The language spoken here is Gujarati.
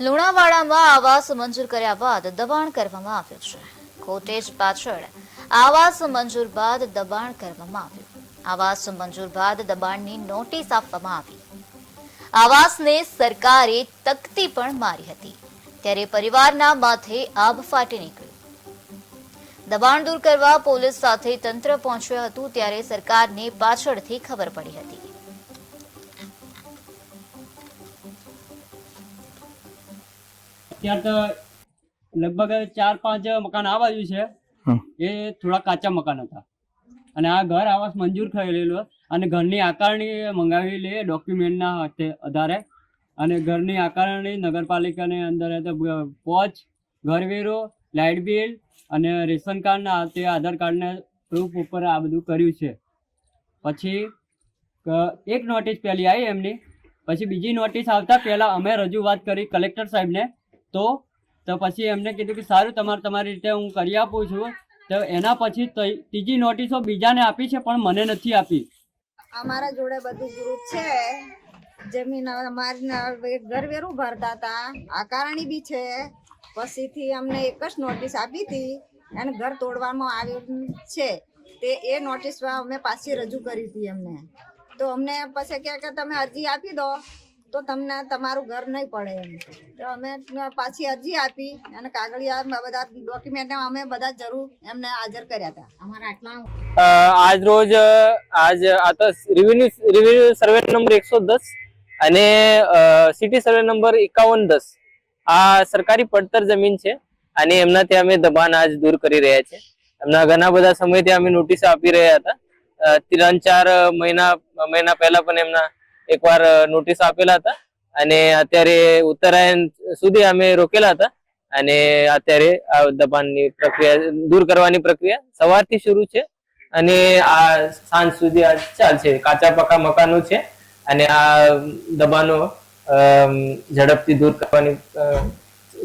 લુણાવાડામાં આવાસ મંજૂર કર્યા બાદ દબાણ કરવામાં આવ્યું છે. કોટેજ પાછળ આવાસ મંજૂર બાદ દબાણ કરવામાં આવ્યું. આવાસ મંજૂર બાદ દબાણની નોટિસ આપવામાં આવી. આવાસને સરકારે તકતી પણ મારી હતી, ત્યારે પરિવારના માથે આભ ફાટી નીકળ્યું. દબાણ દૂર કરવા પોલીસ સાથે તંત્ર પહોંચ્યું હતું, ત્યારે સરકારને પાછળથી ખબર પડી હતી. અત્યારે તો લગભગ 4-5 મકાન આ બાજુ છે, એ થોડા કાચા મકાન હતા અને આ ઘર આવાસ મંજૂર થયેલું અને ઘરની આકારણી મંગાવી લે ડોક્યુમેન્ટના આધારે અને ઘરની આકારણી નગરપાલિકાની અંદર પોચ, ઘરવેરો, લાઇટ બિલ અને રેશન કાર્ડના તે આધાર કાર્ડના પ્રૂફ ઉપર આ બધું કર્યું છે. પછી એક નોટિસ પહેલી આવી એમની, પછી બીજી નોટિસ આવતા પહેલાં અમે રજૂઆત કરી કલેક્ટર સાહેબને. તો પછી એમને કીધું કે સારું, તમારી રીતે હું કરી આપું છું. તો એના પછી ત્રીજી નોટિસો બીજાને આપી છે, પણ મને નથી આપી. અમારા જોડે બધું ગ્રુપ છે, જમીન અમારી ઘરવેરું ભરતા હતા, આકારણી બી છે. પછીથી અમને એક જ નોટિસ આપી હતી અને ઘર તોડવામાં આવ્યું છે. તે એ નોટિસમાં અમે પાછી રજૂ કરી હતી એમને. તો અમને પછી કે તમે અરજી આપી દો તો તમને તમારું ઘર નહીં પડે એમ. તો અમે પાછી અરજી આપી અને કાગળિયા બધા ડોક્યુમેન્ટ અમે બધા જરૂર એમને હાજર કર્યા હતા. અમારા આજ રોજ આ તો રેવન્યુ સર્વે નંબર 110 અને સિટી સર્વે નંબર 5110 આ સરકારી પડતર જમીન છે અને એમના ત્યાં અમે દબાણ આજ દૂર કરી રહ્યા છે. એમના ઘણા બધા સમયથી અમે નોટિસ આપી રહ્યા હતા. 3-4 મહિના પહેલા પણ એમના એકવાર નોટિસ આપેલા હતા અને અત્યારે ઉત્તરાયણ સુધી અમે રોકેલા હતા અને અત્યારે આ દબાણની પ્રક્રિયા દૂર કરવાની પ્રક્રિયા સવારથી શરૂ છે અને આ સાંજ સુધી આ ચાલશે. કાચા પાકા મકાનો છે અને આ દબાણો ઝડપથી દૂર કરવાની